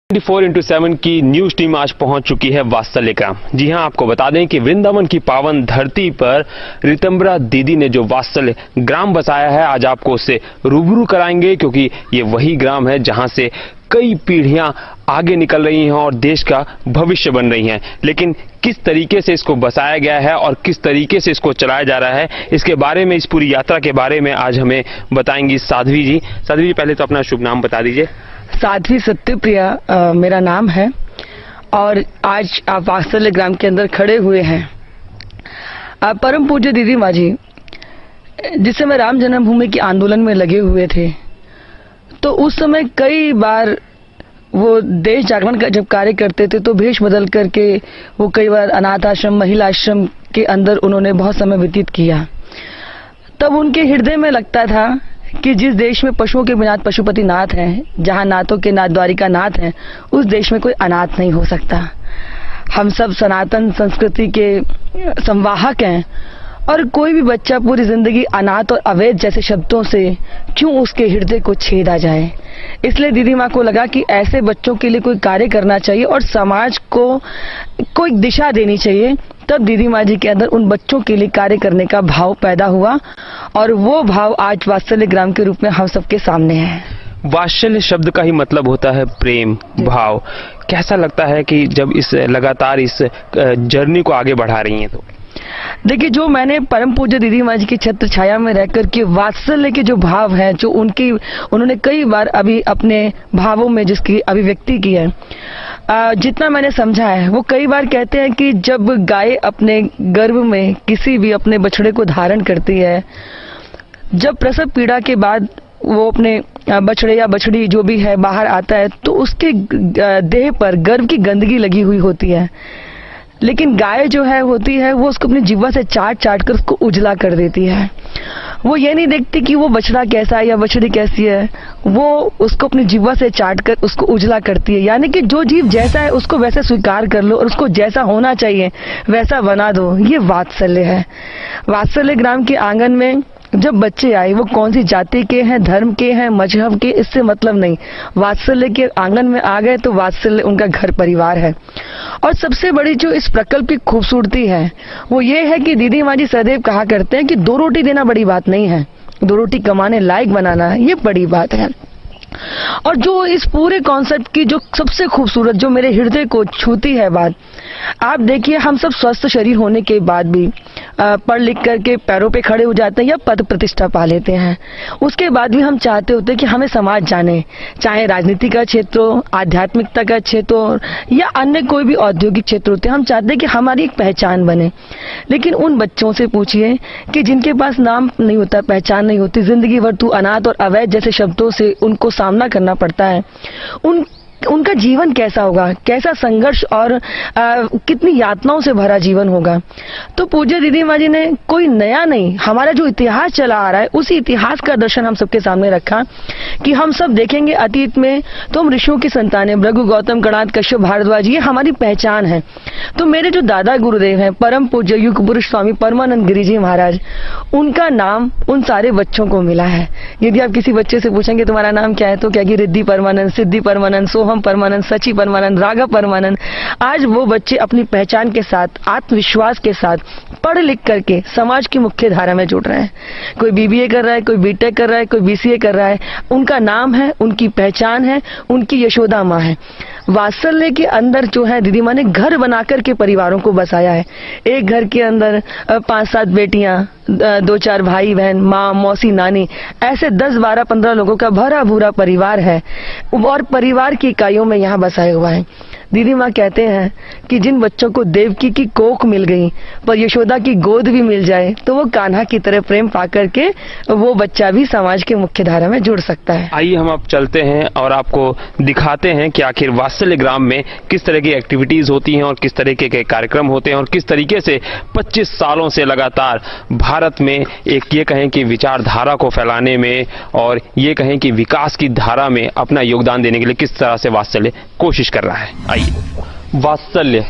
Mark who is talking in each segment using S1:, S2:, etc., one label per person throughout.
S1: 24x7 की news team आज पहुंच चुकी है वात्सल्य ग्राम। जी हां, आपको बता दें कि वृंदावन की पावन धरती पर रितंबरा दीदी ने जो वात्सल्य ग्राम बसाया है, आज आपको उससे रूबरू कराएंगे, क्योंकि ये वही ग्राम है जहां से कई पीढ़ियां आगे निकल रही हैं और देश का भविष्य बन रही हैं। लेकिन किस तरीके से इसको बसाया गया है और किस तरीके से इसको चलाया जा रहा है, इसके बारे में, इस पूरी यात्रा के बारे में आज हमें बताएंगी साध्वी जी। साध्वी जी, पहले तो अपना शुभ नाम बता दीजिए।
S2: साध्वी सत्यप्रिया मेरा नाम है और आज आप वात्सल्य ग्राम के अंदर खड़े हुए हैं। परम पूज्य दीदी माँ जी जिस समय राम जन्मभूमि के आंदोलन में लगे हुए थे, तो उस समय कई बार वो देश जागरण का जब कार्य करते थे तो भेष बदल करके वो कई बार अनाथ आश्रम, महिला आश्रम के अंदर उन्होंने बहुत समय व्यतीत किया। तब उनके हृदय में लगता था कि जिस देश में पशुओं के बिना पशुपति नाथ हैं, जहां नाथों के नाथ द्वारिका नाथ हैं, उस देश में कोई अनाथ नहीं हो सकता। हम सब सनातन संस्कृति के संवाहक हैं और कोई भी बच्चा पूरी जिंदगी अनाथ और अवैध जैसे शब्दों से क्यों उसके हृदय को छेदा जाए। इसलिए दीदी माँ को लगा कि ऐसे बच्चों के लिए कोई कार्य करना चाहिए और समाज को कोई दिशा देनी चाहिए। तब दीदी माँ जी के अंदर उन बच्चों के लिए कार्य करने का भाव पैदा हुआ और वो भाव आज वात्सल्य ग्राम के रूप में हम सबके सामने है।
S1: वात्सल्य शब्द का ही मतलब होता है प्रेम भाव। कैसा लगता है कि जब इस लगातार इस जर्नी को आगे बढ़ा रही हैं? तो
S2: देखिए, जो मैंने परम पूज्य दीदी माँ जी की छत्र छाया में रहकर के वात्सल्य के जो भाव हैं, जो उन्होंने कई बार अभी अपने भावों में जिसकी अभिव्यक्ति की है, जितना मैंने समझा है, वो कई बार कहते हैं कि जब गाय अपने गर्भ में किसी भी अपने बछड़े को धारण करती है, जब प्रसव पीड़ा के बाद वो अपने बछड़े या बछड़ी जो भी है बाहर आता है, तो उसके देह पर गर्भ की गंदगी लगी हुई होती है। लेकिन गाय जो है होती है वो उसको अपनी जिह्वा से चाट चाट कर उसको उजला कर देती है। वो ये नहीं देखती कि वो बछड़ा कैसा है या बछड़ी कैसी है, वो उसको अपनी जिह्वा से चाट कर उसको उजला करती है। यानी कि जो जीव जैसा है उसको वैसे स्वीकार कर लो और उसको जैसा होना चाहिए वैसा बना दो। ये वात्सल्य है। वात्सल्य ग्राम के आंगन में जब बच्चे आए, वो कौन सी जाति के हैं, धर्म के हैं, मजहब के, इससे मतलब नहीं। वात्सल्य के आंगन में आ गए तो वात्सल्य उनका घर परिवार है। और सबसे बड़ी जो इस प्रकल्प की खूबसूरती है वो ये है कि दीदी माँ जी सदैव कहा करते हैं कि 2 रोटी देना बड़ी बात नहीं है, 2 रोटी कमाने लायक बनाना ये बड़ी बात है। और जो इस पूरे कॉन्सेप्ट की जो सबसे खूबसूरत, जो मेरे हृदय को छूती है बात, आप देखिए, हम सब स्वस्थ शरीर होने के बाद भी पढ़ लिख करके पैरों पे खड़े हो जाते हैं या पद प्रतिष्ठा पा लेते हैं। उसके बाद भी हम चाहते होते हैं कि हमें समाज जाने, चाहे राजनीति का क्षेत्र हो, आध्यात्मिकता का क्षेत्र हो या अन्य कोई भी औद्योगिक क्षेत्र होते हैं, हम चाहते हैं कि हमारी एक पहचान बने। लेकिन उन बच्चों से पूछिए कि जिनके पास नाम नहीं होता, पहचान नहीं होती, जिंदगी भर तू अनाथ और अवैध जैसे शब्दों से उनको सामना करना पड़ता है, उनका जीवन कैसा होगा, कैसा संघर्ष और कितनी यातनाओं से भरा जीवन होगा। तो पूज्य दीदी माँ जी ने कोई नया नहीं, हमारा जो इतिहास चला आ रहा है उसी इतिहास का दर्शन हम सबके सामने रखा कि हम सब देखेंगे अतीत में तो हम ऋषियों की संतानें, भृगु, गौतम, कणाद, कश्यप, भारद्वाज, ये हमारी पहचान है। तो मेरे जो दादा गुरुदेव हैं, परम पूज्य युग पुरुष स्वामी परमानंद गिरि जी महाराज, उनका नाम उन सारे बच्चों को मिला है। यदि आप किसी बच्चे से पूछेंगे तुम्हारा नाम क्या है, तो क्या कि रिद्धि परमानंद, सिद्धि परमानंद, सोहम परमानंद, सची परमानंद, राघव परमानंद। आज वो बच्चे अपनी पहचान के साथ, आत्मविश्वास के साथ पढ़ लिख करके समाज की मुख्य धारा में जुड़ रहे हैं। कोई बीबीए कर रहा है, कोई बीटेक कर रहा है, कोई बीसीए कर रहा है। उनका नाम है, उनकी पहचान है, उनकी यशोदा माँ है। वात्सल्य के अंदर जो है दीदी माँ ने घर बना करके परिवारों को बसाया है। एक घर के अंदर 5-7 बेटियां, 2-4 भाई बहन, माँ, मौसी, नानी, ऐसे 10, 12, 15 लोगों का भरा भूरा परिवार है और परिवार की इकाइयों में यहाँ बसाया हुआ है। दीदी माँ कहते हैं कि जिन बच्चों को देवकी की कोख मिल गई पर यशोदा की गोद भी मिल जाए तो वो कान्हा की तरह प्रेम पाकर के वो बच्चा भी समाज के मुख्य धारा में जुड़ सकता है।
S1: आइए हम अब चलते हैं और आपको दिखाते हैं कि आखिर वात्सल्य ग्राम में किस तरह की एक्टिविटीज होती हैं और किस तरीके के कार्यक्रम होते हैं और किस तरीके से 25 सालों से लगातार भारत में एक ये कहें कि विचारधारा को फैलाने में और ये कहें कि विकास की धारा में अपना योगदान देने के लिए किस तरह से वात्सल्य कोशिश कर रहा है। आइए, वात्सल्य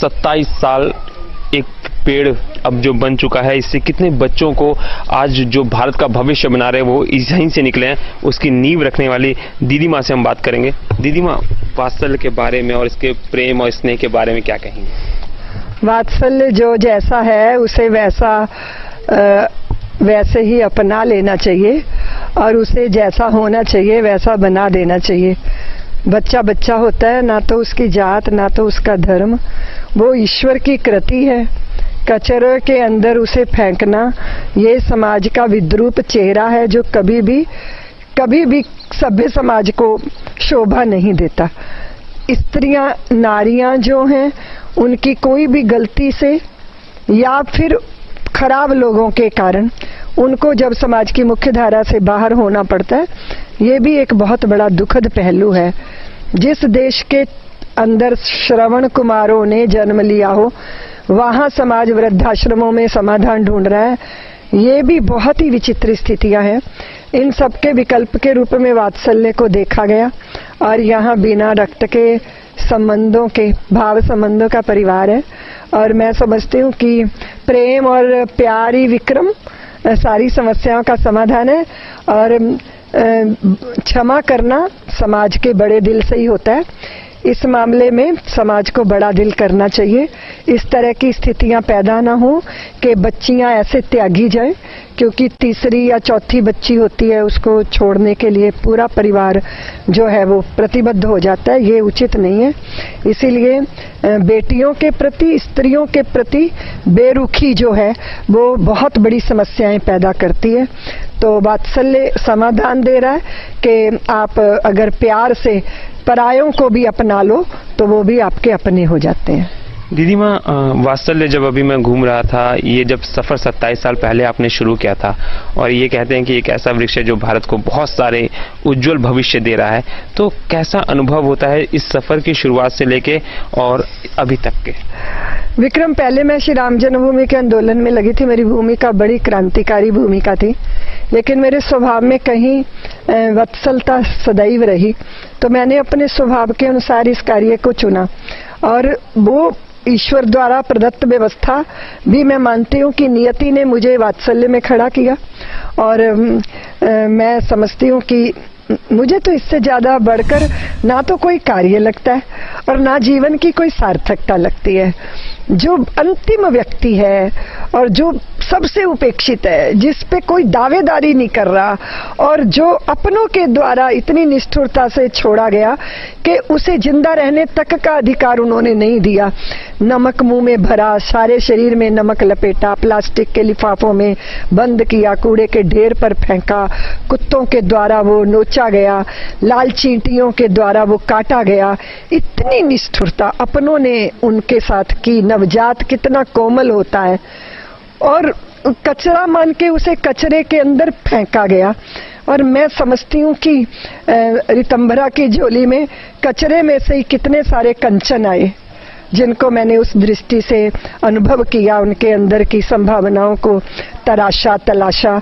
S1: 27 साल एक पेड़ अब जो बन चुका है, इससे कितने बच्चों को आज जो भारत का भविष्य बना रहे वो यहीं से निकले हैं, उसकी नींव रखने वाली दीदी माँ से हम बात करेंगे। दीदी माँ, वात्सल्य के बारे में और इसके प्रेम और स्नेह के बारे में क्या कहेंगे?
S3: वात्सल्य जो जैसा है उसे वैसे ही अपना लेना चाहिए और उसे जैसा होना चाहिए वैसा बना देना चाहिए। बच्चा बच्चा होता है, ना तो उसकी जात ना तो उसका धर्म, वो ईश्वर की कृति है। कचरे के अंदर उसे फेंकना ये समाज का विद्रूप चेहरा है जो कभी भी सभ्य समाज को शोभा नहीं देता। स्त्रियां नारियां जो हैं उनकी कोई भी गलती से या फिर खराब लोगों के कारण उनको जब समाज की मुख्य धारा से बाहर होना पड़ता है, ये भी एक बहुत बड़ा दुखद पहलू है। जिस देश के अंदर श्रवण कुमारों ने जन्म लिया हो वहां समाज वृद्धाश्रमों में समाधान ढूंढ रहा है। ये भी बहुत ही विचित्र स्थितियां हैं। इन सबके विकल्प के रूप में वात्सल्य को देखा गया और यहाँ बिना रक्त के संबंधों के भाव संबंधों का परिवार है। और मैं समझती हूँ कि प्रेम और प्यार ही विक्रम सारी समस्याओं का समाधान है। और क्षमा करना समाज के बड़े दिल से ही होता है। इस मामले में समाज को बड़ा दिल करना चाहिए। इस तरह की स्थितियां पैदा ना हो कि बच्चियां ऐसे त्यागी जाएं, क्योंकि तीसरी या चौथी बच्ची होती है उसको छोड़ने के लिए पूरा परिवार जो है वो प्रतिबद्ध हो जाता है। ये उचित नहीं है। इसीलिए बेटियों के प्रति, स्त्रियों के प्रति बेरुखी जो है वो बहुत बड़ी समस्याएं पैदा करती है। तो वात्सल्य समाधान दे रहा है कि आप अगर प्यार से परायों को भी अपना लो तो वो भी आपके अपने हो जाते हैं।
S1: दीदी माँ, वात्सल्य जब अभी मैं घूम रहा था, ये जब सफ़र 27 साल पहले आपने शुरू किया था और ये कहते हैं कि एक ऐसा वृक्ष है जो भारत को बहुत सारे उज्जवल भविष्य दे रहा है, तो कैसा अनुभव होता है इस सफ़र की शुरुआत से लेके और अभी तक के?
S3: विक्रम, पहले मैं श्री राम जन्मभूमि के आंदोलन में लगी थी। मेरी भूमिका बड़ी क्रांतिकारी भूमिका थी, लेकिन मेरे स्वभाव में कहीं वत्सलता सदैव रही। तो मैंने अपने स्वभाव के अनुसार इस कार्य को चुना और वो ईश्वर द्वारा प्रदत्त व्यवस्था भी मैं मानती हूँ कि नियति ने मुझे वात्सल्य में खड़ा किया। और मैं समझती हूँ कि मुझे तो इससे ज्यादा बढ़कर ना तो कोई कार्य लगता है और ना जीवन की कोई सार्थकता लगती है। जो अंतिम व्यक्ति है और जो सबसे उपेक्षित है, जिस पे कोई दावेदारी नहीं कर रहा और जो अपनों के द्वारा इतनी निष्ठुरता से छोड़ा गया कि उसे जिंदा रहने तक का अधिकार उन्होंने नहीं दिया। नमक मुंह में भरा, सारे शरीर में नमक लपेटा, प्लास्टिक के लिफाफों में बंद किया, कूड़े के ढेर पर फेंका, कुत्तों के द्वारा वो नोचा गया, लाल चींटियों के द्वारा वो काटा गया। इतनी निष्ठुरता अपनों ने उनके साथ की। नवजात कितना कोमल होता है और कचरा मान के उसे कचरे के अंदर फेंका गया। और मैं समझती हूँ कि रितंभरा की झोली में कचरे में से ही कितने सारे कंचन आए, जिनको मैंने उस दृष्टि से अनुभव किया, उनके अंदर की संभावनाओं को तलाशा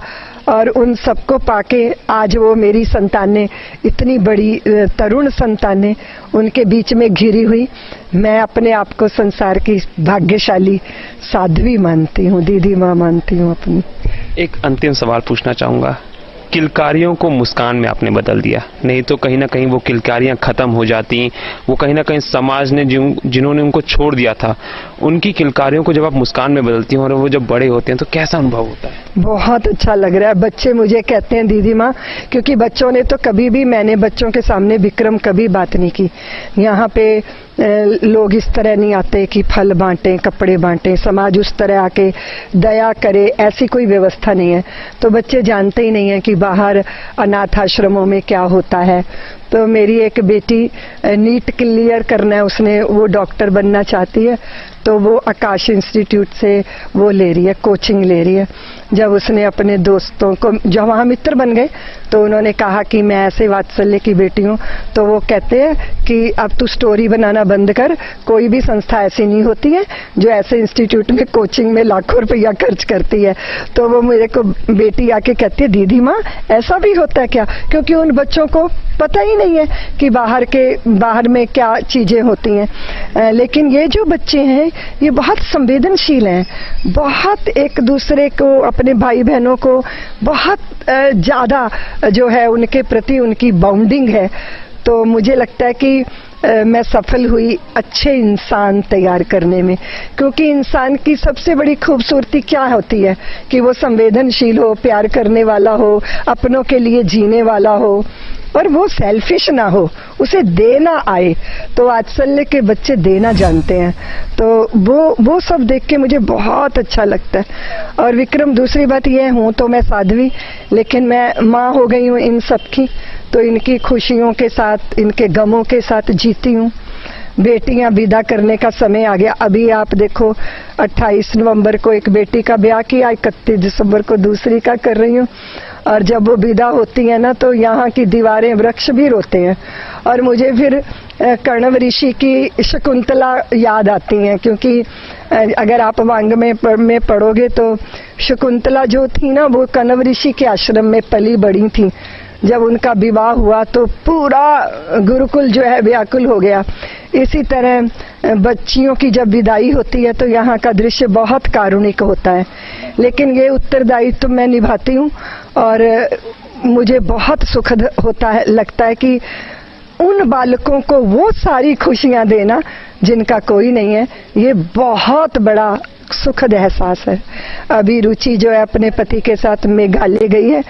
S3: और उन सबको पाके आज वो मेरी संतानें, इतनी बड़ी तरुण संतानें उनके बीच में घिरी हुई, मैं अपने आप को संसार की भाग्यशाली साध्वी मानती हूँ, दीदी माँ मानती हूँ अपनी।
S1: एक अंतिम सवाल पूछना चाहूँगा। किलकारियों को मुस्कान में आपने बदल दिया, नहीं तो कहीं ना कहीं वो किलकारियां खत्म हो जाती। वो कहीं ना कहीं समाज ने जिन्होंने उनको छोड़ दिया था, उनकी किलकारियों को जब आप मुस्कान में बदलती हैं और वो जब बड़े होते हैं तो कैसा अनुभव होता है?
S3: बहुत अच्छा लग रहा है। बच्चे मुझे कहते हैं दीदी माँ, क्योंकि बच्चों ने तो कभी भी, मैंने बच्चों के सामने विक्रम कभी बात नहीं की। यहाँ पे लोग इस तरह नहीं आते कि फल बांटें, कपड़े बांटें, समाज उस तरह आके दया करे, ऐसी कोई व्यवस्था नहीं है। तो बच्चे जानते ही नहीं है कि बाहर अनाथ आश्रमों में क्या होता है। तो मेरी एक बेटी नीट क्लियर करना है, उसने, वो डॉक्टर बनना चाहती है, तो वो आकाश इंस्टीट्यूट से वो ले रही है, कोचिंग ले रही है। जब उसने अपने दोस्तों को, जो वहाँ मित्र बन गए, तो उन्होंने कहा कि मैं ऐसे वात्सल्य की बेटी हूँ, तो वो कहते हैं कि अब तू स्टोरी बनाना बंद कर, कोई भी संस्था ऐसी नहीं होती है जो ऐसे इंस्टीट्यूट में कोचिंग में लाखों रुपया खर्च करती है। तो वो मेरे को बेटी आके कहती है, दीदी माँ ऐसा भी होता है क्या? क्योंकि उन बच्चों को पता ही नहीं है कि बाहर में क्या चीजें होती हैं। लेकिन ये जो बच्चे हैं ये बहुत संवेदनशील हैं, बहुत एक दूसरे को, अपने भाई बहनों को बहुत ज्यादा जो है उनके प्रति उनकी बाउंडिंग है। तो मुझे लगता है कि मैं सफल हुई अच्छे इंसान तैयार करने में, क्योंकि इंसान की सबसे बड़ी खूबसूरती क्या होती है कि वो संवेदनशील हो, प्यार करने वाला हो, अपनों के लिए जीने वाला हो और वो सेल्फिश ना हो, उसे देना आए। तो वात्सल्य के बच्चे देना जानते हैं, तो वो सब देख के मुझे बहुत अच्छा लगता है। और विक्रम, दूसरी बात ये, हूँ तो मैं साध्वी, लेकिन मैं माँ हो गई हूँ इन सब की, तो इनकी खुशियों के साथ, इनके गमों के साथ जीती हूँ। बेटियां विदा करने का समय आ गया। अभी आप देखो 28 नवंबर को एक बेटी का ब्याह किया, 31 दिसंबर को दूसरी का कर रही हूँ। और जब वो विदा होती है ना, तो यहाँ की दीवारें, वृक्ष भी रोते हैं। और मुझे फिर कण्व ऋषि की शकुंतला याद आती हैं, क्योंकि अगर आप वांग्मय में पढ़ोगे तो शकुंतला जो थी ना, वो कण्व ऋषि के आश्रम में पली बड़ी थी। जब उनका विवाह हुआ तो पूरा गुरुकुल जो है व्याकुल हो गया। इसी तरह बच्चियों की जब विदाई होती है तो यहाँ का दृश्य बहुत कारुणिक होता है। लेकिन ये उत्तरदायित्व मैं निभाती हूँ और मुझे बहुत सुखद लगता है कि उन बालकों को वो सारी खुशियां देना जिनका कोई नहीं है। ये बहुत बड़ा सुखद एहसास है। अभी रुचि जो है अपने पति के साथ मेघालय गई है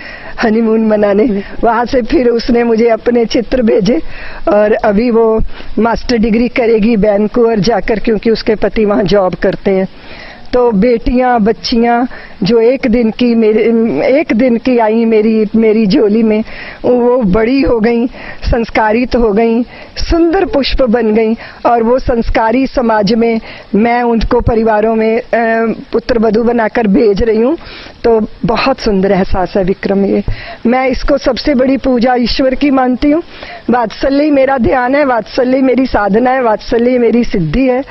S3: हनीमून मनाने, वहां से फिर उसने मुझे अपने चित्र भेजे और अभी वो मास्टर डिग्री करेगी वैंकूवर जाकर, क्योंकि उसके पति वहां जॉब करते हैं। तो बेटियां, बच्चियां जो एक दिन की आई मेरी झोली में, वो बड़ी हो गई, संस्कारित हो गई, सुंदर पुष्प बन गई। और वो संस्कारी समाज में मैं उनको परिवारों में पुत्र वधू बनाकर भेज रही हूँ। तो बहुत सुंदर एहसास है विक्रम। ये मैं इसको सबसे बड़ी पूजा ईश्वर की मानती हूँ। वात्सल्य मेरा ध्यान है, वात्सल्य मेरी साधना है, वात्सल्य मेरी सिद्धि है,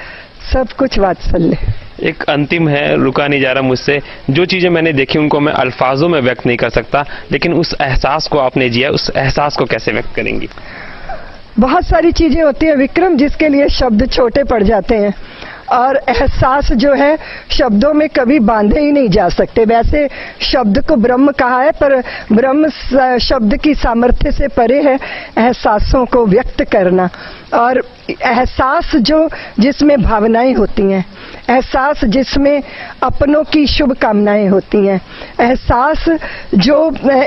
S3: सब कुछ वात्सल्य।
S1: एक अंतिम है, रुका नहीं जा रहा मुझसे। जो चीजें मैंने देखी उनको मैं अल्फाजों में व्यक्त नहीं कर सकता, लेकिन उस एहसास को आपने जिया, उस एहसास को कैसे व्यक्त करेंगी?
S3: बहुत सारी चीजें होती है विक्रम जिसके लिए शब्द छोटे पड़ जाते हैं, और एहसास जो है शब्दों में कभी बांधे ही नहीं जा सकते। वैसे शब्द को ब्रह्म कहा है, पर ब्रह्म शब्द की सामर्थ्य से परे है एहसासों को व्यक्त करना। और एहसास जो जिसमें भावनाएं होती हैं, एहसास जिसमें अपनों की शुभ कामनाएं होती हैं, एहसास जो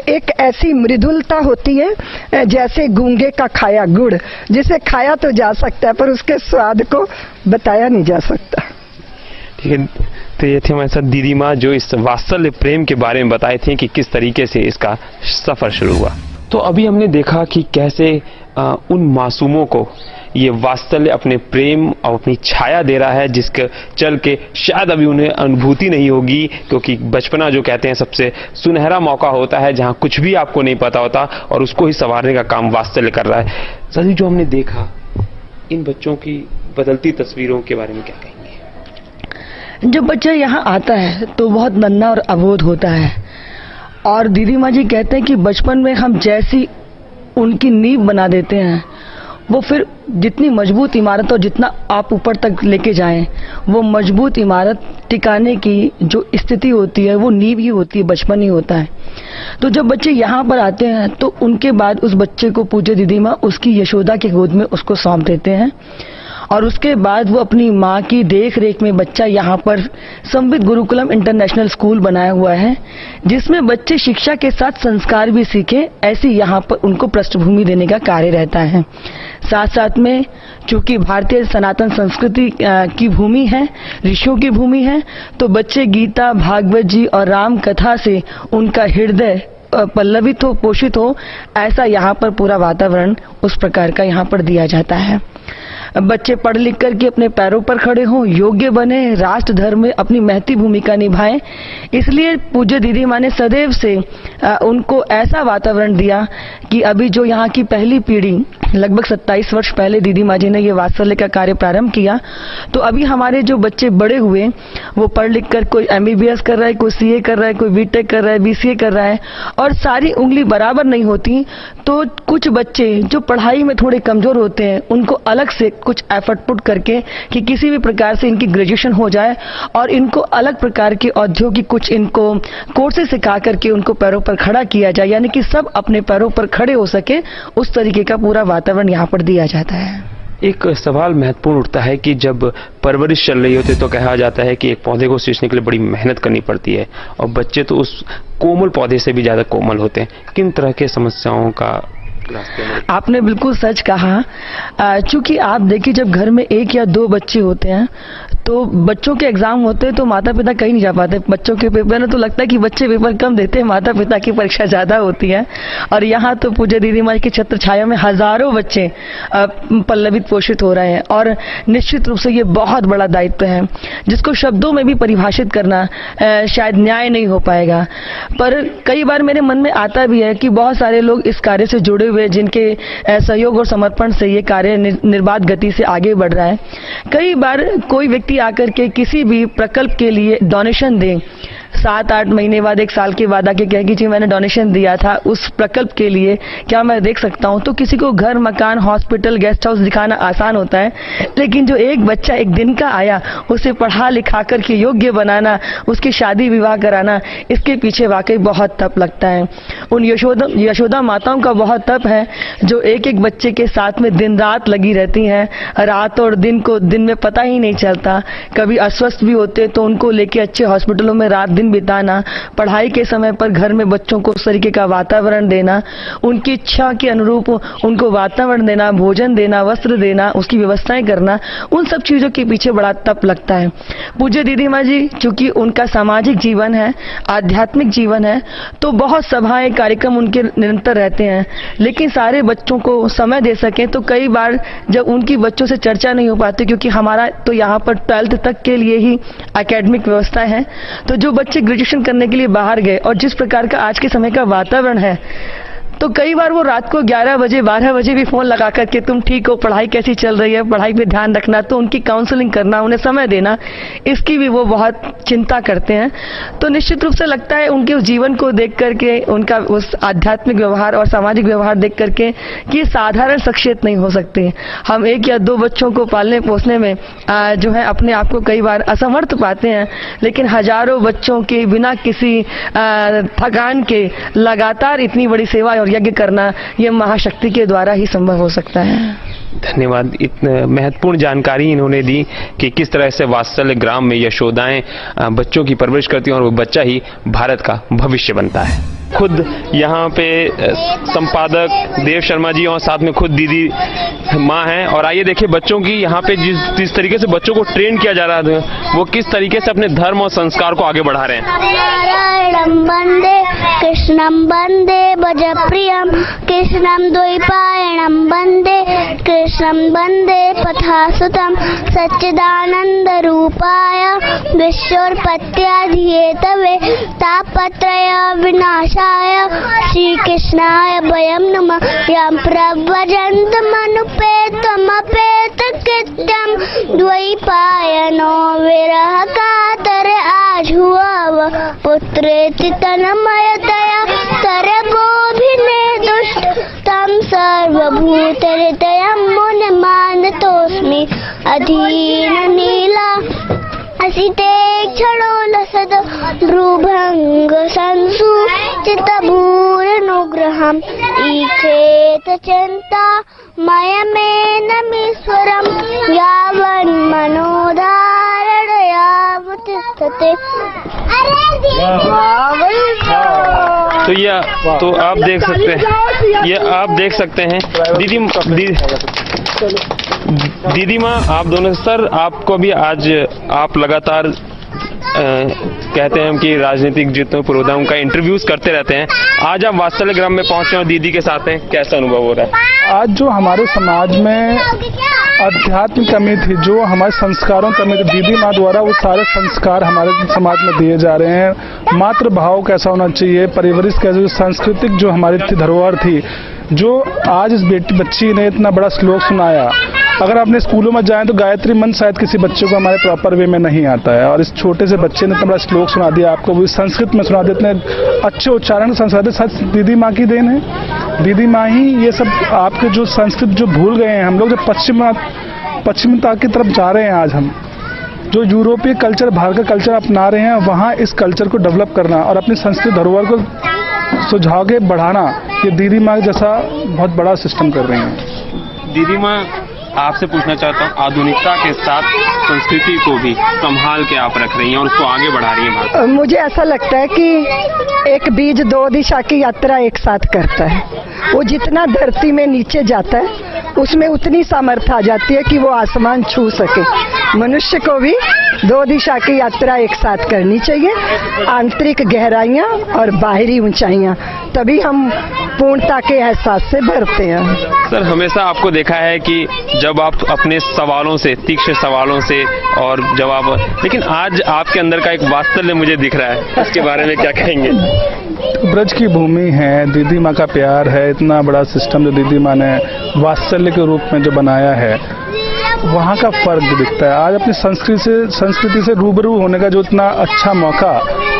S3: एक ऐसी मृदुलता होती है जैसे गूंगे का खाया गुड़, जिसे खाया तो जा सकता है पर उसके स्वाद को बताया नहीं जा सकता।
S1: ठीक है, तो ये थे हमारे साथ दीदी माँ जो इस वात्सल्य प्रेम के बारे में बताए थे कि किस तरीके से इसका सफर शुरू हुआ। तो अभी हमने देखा कि कैसे उन मासूमों को ये वात्सल्य अपने प्रेम और अपनी छाया दे रहा है, जिसके चल के शायद अभी उन्हें अनुभूति नहीं होगी, क्योंकि बचपना जो कहते हैं सबसे सुनहरा मौका होता है जहां कुछ भी आपको नहीं पता होता, और उसको ही संवारने का काम वात्सल्य कर रहा है। सभी जो हमने देखा इन बच्चों की बदलती तस्वीरों के बारे में क्या कहेंगे?
S2: जब बच्चा यहाँ आता है तो बहुत नन्हा और अबोध होता है, और दीदी माँ जी कहते हैं कि बचपन में हम जैसी उनकी नींव बना देते हैं, वो फिर जितनी मजबूत इमारत और जितना आप ऊपर तक लेके जाएं, वो मजबूत इमारत टिकाने की जो स्थिति होती है वो नींव ही होती है, बचपन ही होता है। तो जब बच्चे यहाँ पर आते हैं तो उनके बाद उस बच्चे को पूज्य दीदी माँ उसकी यशोदा की गोद में उसको सौंप देते हैं, और उसके बाद वो अपनी माँ की देख रेख में बच्चा यहाँ पर संवित गुरुकुलम इंटरनेशनल स्कूल बनाया हुआ है, जिसमें बच्चे शिक्षा के साथ संस्कार भी सीखे, ऐसी यहाँ पर उनको पृष्ठभूमि देने का कार्य रहता है। साथ साथ में चूंकि भारतीय सनातन संस्कृति की भूमि है, ऋषियों की भूमि है, तो बच्चे गीता, भागवत जी और राम कथा से उनका हृदय पल्लवित हो, पोषित हो, ऐसा यहाँ पर पूरा वातावरण उस प्रकार का यहाँ पर दिया जाता है। बच्चे पढ़ लिख करके अपने पैरों पर खड़े हों, योग्य बने, राष्ट्र धर्म में अपनी महती भूमिका निभाएं। इसलिए पूज्य दीदी माँ ने सदैव से उनको ऐसा वातावरण दिया कि अभी जो यहाँ की पहली पीढ़ी, लगभग 27 वर्ष पहले दीदी माँ जी ने ये वात्सल्य का कार्य प्रारंभ किया, तो अभी हमारे जो बच्चे बड़े हुए वो पढ़ लिख कर कोई MBBS कर रहा है, कोई CA कर रहा है, कोई BTech कर रहा है, BCA कर रहा है, और सारी उंगली बराबर नहीं होती। तो कुछ बच्चे जो पढ़ाई में थोड़े कमजोर होते हैं उनको अलग से कुछ एफर्ट पुट करके कि किसी भी प्रकार से इनकी ग्रेजुएशन हो जाए और इनको अलग प्रकार के औद्योगिक कुछ इनको कोर्सेज सिखा करके उनको पैरों पर खड़ा किया जाए, यानी कि सब अपने पैरों पर खड़े हो सके, उस तरीके का पूरा वातावरण यहाँ पर दिया जाता है।
S1: एक सवाल महत्वपूर्ण उठता है कि जब परवरिश चल रही होती है तो कहा जाता है कि एक पौधे को सींचने के लिए बड़ी मेहनत करनी पड़ती है और बच्चे तो उस कोमल पौधे से भी ज्यादा कोमल होते हैं। किन तरह के समस्याओं का
S2: आपने बिल्कुल सच कहा। चूंकि आप देखिए, जब घर में 1 या 2 बच्चे होते हैं तो बच्चों के एग्जाम होते हैं तो माता पिता कहीं नहीं जा पाते। बच्चों के पेपर में तो लगता है कि बच्चे पेपर कम देते हैं, माता पिता की परीक्षा ज्यादा होती है। और यहाँ तो पूज्य दीदी माँ की छत्र छाया में हजारों बच्चे पल्लवित पोषित हो रहे हैं और निश्चित रूप से ये बहुत बड़ा दायित्व है जिसको शब्दों में भी परिभाषित करना शायद न्याय नहीं हो पाएगा। पर कई बार मेरे मन में आता भी है कि बहुत सारे लोग इस कार्य से जुड़े हुए, जिनके सहयोग और समर्पण से ये कार्य निर्बाध गति से आगे बढ़ रहा है। कई बार कोई व्यक्ति आकर के किसी भी प्रकल्प के लिए डोनेशन दे, 7-8 महीने बाद, 1 साल के बाद आके कहे कि जी मैंने डोनेशन दिया था उस प्रकल्प के लिए, क्या मैं देख सकता हूं? तो किसी को घर, मकान, हॉस्पिटल, गेस्ट हाउस दिखाना आसान होता है, लेकिन जो एक बच्चा एक दिन का आया उसे पढ़ा लिखा करके योग्य बनाना, उसकी शादी विवाह कराना, इसके पीछे वाकई बहुत तप लगता है। उन यशोदा माताओं का बहुत तप है जो एक एक बच्चे के साथ में दिन रात लगी रहती हैं। रात और दिन को दिन में पता ही नहीं चलता। कभी अस्वस्थ भी होते तो उनको लेके अच्छे हॉस्पिटलों में रात दिन बिताना, पढ़ाई के समय पर घर में बच्चों को उस तरीके का वातावरण देना, उनकी इच्छा के अनुरूप उनको वातावरण देना, भोजन देना, वस्त्र देना, उसकी व्यवस्थाएं करना, उन सब चीजों के पीछे बड़ा तप लगता है। पूज्य दीदी माँ जी चूंकि उनका सामाजिक जीवन है, आध्यात्मिक जीवन है, तो बहुत सभाएं, कार्यक्रम उनके निरंतर रहते हैं, लेकिन सारे बच्चों को समय दे सकें तो कई बार जब उनकी बच्चों से चर्चा नहीं हो पाती, क्योंकि हमारा तो यहाँ पर 12th तक के लिए ही एकेडमिक व्यवस्था है, तो जो बच्चे ग्रेजुएशन करने के लिए बाहर गए और जिस प्रकार का आज के समय का वातावरण है, तो कई बार वो रात को 11 बजे 12 बजे भी फोन लगा करके तुम ठीक हो, पढ़ाई कैसी चल रही है, पढ़ाई पे ध्यान रखना, तो उनकी काउंसलिंग करना, उन्हें समय देना, इसकी भी वो बहुत चिंता करते हैं। तो निश्चित रूप से लगता है उनके उस जीवन को देख करके, उनका उस आध्यात्मिक व्यवहार और सामाजिक व्यवहार देख करके कि साधारण शख्सियत नहीं हो सकती। हम 1 या 2 बच्चों को पालने पोसने में जो है अपने आप को कई बार असमर्थ पाते हैं, लेकिन हजारों बच्चों के बिना किसी थकान के लगातार इतनी बड़ी सेवा और यज्ञ करना, यह महाशक्ति के द्वारा ही संभव हो सकता है।
S1: धन्यवाद। इतने महत्वपूर्ण जानकारी इन्होंने दी कि किस तरह से वात्सल्य ग्राम में यशोदाएं बच्चों की परवरिश करती हैं और वो बच्चा ही भारत का भविष्य बनता है। खुद यहाँ पे संपादक देव शर्मा जी और साथ में खुद दीदी माँ हैं, और आइए देखिए बच्चों की यहाँ पे जिस तरीके से बच्चों को ट्रेन किया जा रहा है, वो किस तरीके से अपने धर्म और संस्कार को आगे बढ़ा रहे हैं।
S4: नारायणं वन्दे कृष्णं वन्दे भजप्रियं कृष्णं द्वैपायनं वन्दे कृष्णं वन्दे पथासुतं सच्चिदानन्दरूपाय विश्वोत्पत्त्यादिहेतवे तापत्रय विनाशाय श्रीकृष्णाय वयं नमः। यं प्रव्रजन्तमनुपेतमपेतकृत्यं द्वैपायनो विरहकातर आजुहाव पुत्रेति तन्मयतया सर्वोऽभिनेदुष्ट तं सर्वभूतहृदयं मुनिमानतोऽस्मि अधीननीला असिते क्षणोलसद भ्रूभङ्ग संसूचितभूरनुग्रहम् ईक्षेत चिन्ता मयमेनमीश्वरं यावन्मनोधारणयावतिष्ठते।
S1: तो आप देख सकते हैं, ये आप देख सकते हैं दीदी माँ, आप दोनों सर, आपको भी आज आप लगातार कहते हैं हम कि राजनीतिक जितने पुरोधा उनका इंटरव्यूज करते रहते हैं। आज आप वात्सल्य ग्राम में पहुंचे और दीदी के साथ हैं, कैसा अनुभव हो रहा है?
S5: आज जो हमारे समाज में अध्यात्म कमी थी, जो हमारे संस्कारों की कमी थी, दीदी माँ द्वारा वो सारे संस्कार हमारे समाज में दिए जा रहे हैं। मातृ भाव कैसा होना चाहिए, परिवरिश कैसे, जो सांस्कृतिक जो हमारी धरोहर थी, जो आज इस बच्ची ने इतना बड़ा श्लोक सुनाया। अगर अपने स्कूलों में जाएं तो गायत्री मंत्र शायद किसी बच्चे को हमारे प्रॉपर वे में नहीं आता है, और इस छोटे से बच्चे ने इतना बड़ा श्लोक सुना दिया आपको, वो संस्कृत में सुना दिया, इतने अच्छे उच्चारण संस्कृत सच दीदी माँ की देन है। दीदी माँ ही ये सब आपके जो संस्कृत जो भूल गए हैं हम लोग, जब पश्चिमता की तरफ जा रहे हैं, आज हम जो यूरोपीय कल्चर, भारत का कल्चर अपना रहे हैं, वहाँ इस कल्चर को डेवलप करना और अपनी संस्कृत धरोहर को सुझाव के बढ़ाना, ये दीदी माँ जैसा बहुत बड़ा सिस्टम कर रही हैं।
S1: दीदी माँ, आपसे पूछना चाहता हूँ, आधुनिकता के साथ संस्कृति को भी संभाल के आप रख रही हैं और उसको आगे बढ़ा रही हैं भारत।
S3: मुझे ऐसा लगता है कि एक बीज दो दिशा की यात्रा एक साथ करता है। वो जितना धरती में नीचे जाता है उसमें उतनी सामर्थ्य आ जाती है कि वो आसमान छू सके। मनुष्य को भी दो दिशा की यात्रा एक साथ करनी चाहिए, आंतरिक गहराइयाँ और बाहरी ऊंचाइयाँ, तभी हम पूर्णता के एहसास से भरते हैं।
S1: सर, हमेशा आपको देखा है कि जब आप अपने सवालों से, तीक्ष्ण सवालों से और जवाब, लेकिन आज आपके अंदर का एक वात्सल्य मुझे दिख रहा है, इसके बारे में क्या कहेंगे?
S5: ब्रज की भूमि है, दीदी माँ का प्यार है, इतना बड़ा सिस्टम जो दीदी माँ ने वात्सल्य के रूप में जो बनाया है, वहाँ का फर्क दिखता है। आज अपनी संस्कृति से रूबरू होने का जो इतना अच्छा मौका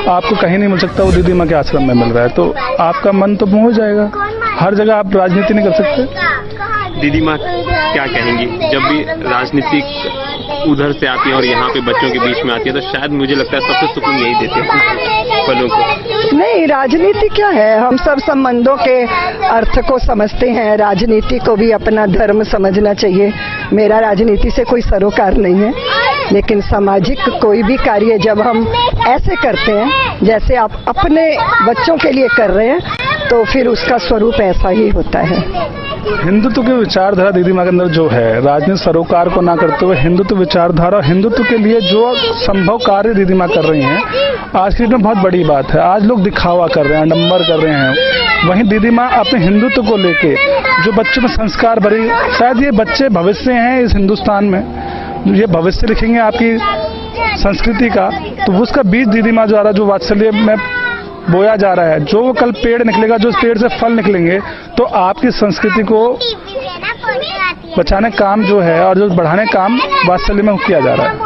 S5: आपको कहीं नहीं मिल सकता, वो दीदी माँ के आश्रम में मिल रहा है, तो आपका मन तो मोह जाएगा। हर जगह आप राजनीति नहीं कर सकते।
S1: दीदी माँ क्या कहेंगी, जब भी राजनीतिक उधर से आती है और यहाँ पे बच्चों के बीच में आती है, तो शायद मुझे लगता है सबसे सुकून यही देते हैं पलों को।
S3: नहीं, राजनीति क्या है, हम सब संबंधों के अर्थ को समझते हैं। राजनीति को भी अपना धर्म समझना चाहिए। मेरा राजनीति से कोई सरोकार नहीं है, लेकिन सामाजिक कोई भी कार्य जब हम ऐसे करते हैं जैसे आप अपने बच्चों के लिए कर रहे हैं, तो फिर उसका स्वरूप ऐसा ही होता है।
S5: हिंदुत्व की विचारधारा दीदी माँ के अंदर जो है, राजनीतिक सरोकार को ना करते हुए हिंदुत्व विचारधारा, हिंदुत्व के लिए जो संभव कार्य दीदी माँ कर रही हैं, आज की डेट में बहुत बड़ी बात है। आज लोग दिखावा कर रहे हैं, आडंबर कर रहे हैं, वहीं दीदी माँ अपने हिंदुत्व को लेके जो बच्चों में संस्कार भरी, शायद ये बच्चे भविष्य हैं इस हिंदुस्तान में, ये भविष्य लिखेंगे आपकी संस्कृति का, तो उसका बीज दीदी माँ द्वारा जो वात्सल्य में बोया जा रहा है, जो वो कल पेड़ निकलेगा, जो उस पेड़ से फल निकलेंगे, तो आपकी संस्कृति को बचाने काम जो है और जो बढ़ाने काम वात्सल्य में किया जा रहा है,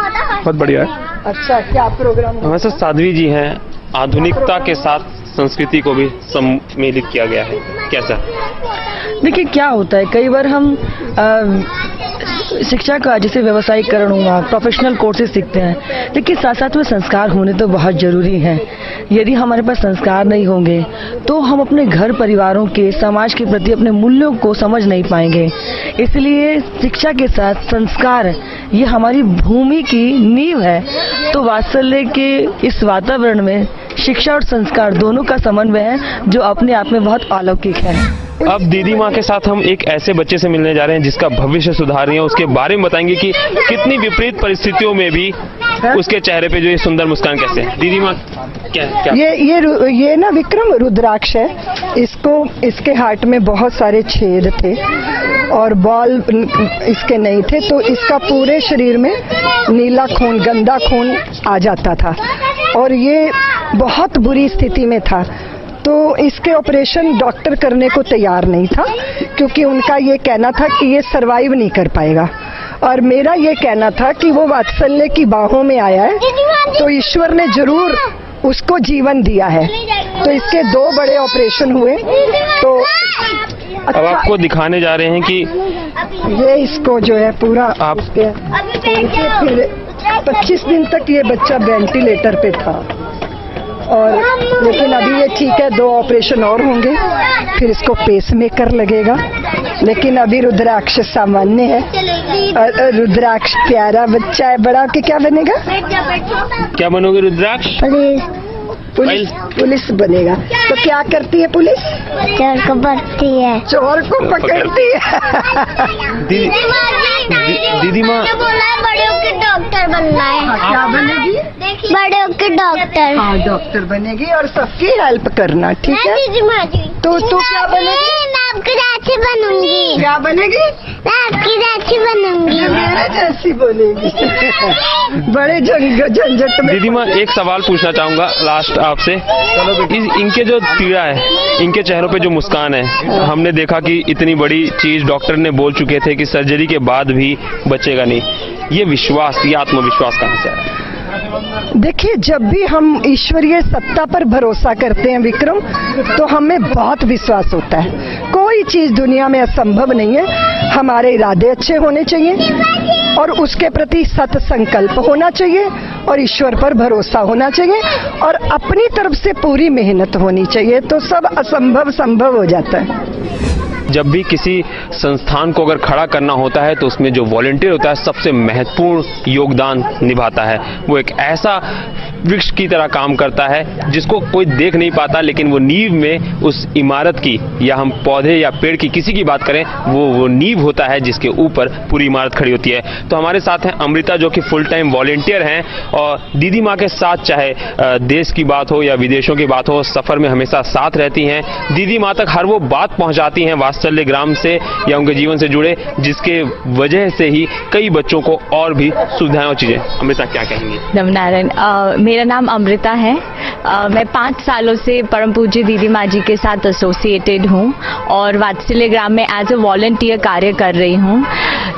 S5: बहुत बढ़िया है।
S3: अच्छा, क्या प्रोग्राम?
S1: हमारे साध्वी जी हैं, आधुनिकता के साथ संस्कृति को भी सम्मिलित किया गया है, कैसा?
S2: देखिए क्या होता है, कई बार हम शिक्षा का जैसे व्यवसायीकरण हुआ, प्रोफेशनल कोर्सेज सीखते हैं, लेकिन साथ साथ में संस्कार होने तो बहुत जरूरी हैं। यदि हमारे पास संस्कार नहीं होंगे तो हम अपने घर परिवारों के, समाज के प्रति अपने मूल्यों को समझ नहीं पाएंगे। इसलिए शिक्षा के साथ संस्कार ये हमारी भूमि की नींव है। तो वात्सल्य के इस वातावरण में शिक्षा और संस्कार दोनों का समन्वय है, जो अपने आप में बहुत अलौकिक है।
S1: अब दीदी माँ के साथ हम एक ऐसे बच्चे से मिलने जा रहे हैं जिसका भविष्य सुधार रही है, उसके बारे में बताएंगे कि कितनी विपरीत परिस्थितियों में भी उसके चेहरे पे जो ये सुंदर मुस्कान कैसे है। दीदी माँ क्या?
S3: ये ना विक्रम रुद्राक्ष है। इसके हार्ट में बहुत सारे छेद थे और बॉल इसके नहीं थे, तो इसका पूरे शरीर में नीला खून, गंदा खून आ जाता था और ये बहुत बुरी स्थिति में था। तो इसके ऑपरेशन डॉक्टर करने को तैयार नहीं था, क्योंकि उनका ये कहना था कि ये सरवाइव नहीं कर पाएगा, और मेरा ये कहना था कि वो वात्सल्य की बाहों में आया है तो ईश्वर ने जरूर उसको जीवन दिया है। तो इसके 2 बड़े ऑपरेशन हुए। तो
S1: अब आपको दिखाने जा रहे हैं कि
S3: ये इसको जो है पूरा
S1: आप
S3: फिर 25 दिन तक ये बच्चा वेंटिलेटर पे था, और लेकिन अभी ये ठीक है। 2 ऑपरेशन और होंगे, फिर इसको पेसमेकर लगेगा। लेकिन अभी रुद्राक्ष सामान्य है, और रुद्राक्ष प्यारा बच्चा है। बड़ा के क्या बनेगा?
S1: क्या बनोगे रुद्राक्ष?
S3: पुलिस बनेगा। तो क्या करती है पुलिस?
S4: चोर को पकड़ती है।
S3: चोर को पकड़ती है।
S1: दीदी माँ
S4: बोला है बड़े होकर डॉक्टर बनना है।
S3: क्या बनेगी?
S4: बड़े होकर डॉक्टर।
S3: हाँ, डॉक्टर बनेगी और सबकी हेल्प करना, ठीक है?
S4: दीदी माँ जी,
S3: तो तू क्या बनेगी?
S4: मैं आपकी जैसी बनूंगी।
S3: क्या बनेगी?
S4: मैं आपकी जैसी बनूंगी।
S3: मेरे जैसी बनेगी। बड़े झंझट में।
S1: दीदी माँ एक सवाल पूछना चाहूंगा लास्ट आपसे। इनके जो पीड़ा है, इनके चेहरों पे जो मुस्कान है, हमने देखा कि इतनी बड़ी चीज डॉक्टर ने बोल चुके थे कि सर्जरी के बाद भी बचेगा नहीं। ये विश्वास, ये आत्मविश्वास कहाँ से आया?
S3: देखिए, जब भी हम ईश्वरीय सत्ता पर भरोसा करते हैं विक्रम, तो हमें बहुत विश्वास होता है। कोई चीज दुनिया में असंभव नहीं है। हमारे इरादे अच्छे होने चाहिए और उसके प्रति सत संकल्प होना चाहिए और ईश्वर पर भरोसा होना चाहिए और अपनी तरफ से पूरी मेहनत होनी चाहिए, तो सब असंभव संभव हो जाता है।
S1: जब भी किसी संस्थान को अगर खड़ा करना होता है तो उसमें जो वॉलंटियर होता है सबसे महत्वपूर्ण योगदान निभाता है। वो एक ऐसा वृक्ष की तरह काम करता है जिसको कोई देख नहीं पाता, लेकिन वो नींव में उस इमारत की, या हम पौधे या पेड़ की किसी की बात करें, वो नींव होता है जिसके ऊपर पूरी इमारत खड़ी होती है। तो हमारे साथ हैं अमृता, जो कि फुल टाइम वॉलंटियर हैं और दीदी माँ के साथ, चाहे देश की बात हो या विदेशों की बात हो, सफर में हमेशा साथ रहती हैं। दीदी माँ तक हर वो बात पहुंचाती हैं वात्सल्य ग्राम से या उनके जीवन से जुड़े, जिसके वजह से ही कई बच्चों को और भी सुविधाएं और चीजें। अमृता क्या कहेंगी?
S6: नवनारायण, मेरा नाम अमृता है। मैं 5 सालों से परम पूज्य दीदी माँ जी के साथ एसोसिएटेड हूँ और वात्सल्य ग्राम में एज ए वॉलंटियर कार्य कर रही हूँ।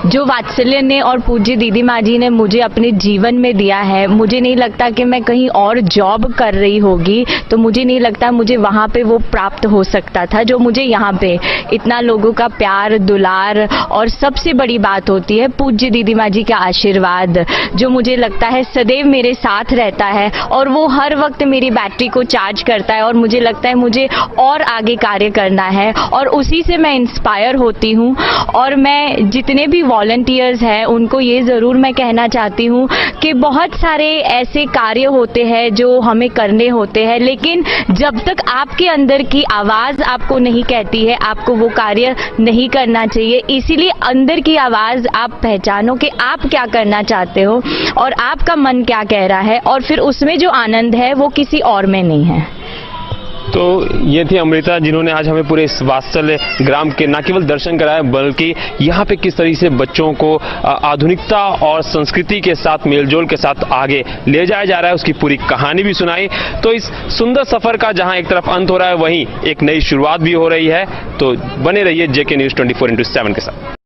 S6: जो वात्सल्य ने और पूज्य दीदी माँ जी ने मुझे अपने जीवन में दिया है, मुझे नहीं लगता कि मैं कहीं और जॉब कर रही होगी तो मुझे नहीं लगता मुझे वहाँ पे वो प्राप्त हो सकता था जो मुझे यहाँ पे इतना लोगों का प्यार दुलार, और सबसे बड़ी बात होती है पूज्य दीदी माँ जी का आशीर्वाद, जो मुझे लगता है सदैव मेरे साथ रहता है और वो हर वक्त मेरी बैटरी को चार्ज करता है और मुझे लगता है मुझे और आगे कार्य करना है और उसी से मैं इंस्पायर होती हूँ। और मैं जितने भी वॉलंटियर्स हैं उनको ये ज़रूर मैं कहना चाहती हूँ कि बहुत सारे ऐसे कार्य होते हैं जो हमें करने होते हैं, लेकिन जब तक आपके अंदर की आवाज़ आपको नहीं कहती है आपको वो कार्य नहीं करना चाहिए। इसीलिए अंदर की आवाज़ आप पहचानो कि आप क्या करना चाहते हो और आपका मन क्या कह रहा है, और फिर उसमें जो आनंद है वो किसी और में नहीं है।
S1: तो ये थी अमृता, जिन्होंने आज हमें पूरे इस वात्सल्य ग्राम के न केवल दर्शन कराए बल्कि यहाँ पे किस तरीके से बच्चों को आधुनिकता और संस्कृति के साथ मेलजोल के साथ आगे ले जाया जा रहा है उसकी पूरी कहानी भी सुनाई। तो इस सुंदर सफर का जहाँ एक तरफ अंत हो रहा है वहीं एक नई शुरुआत भी हो रही है। तो बने रहिए JK News 24/7 के साथ।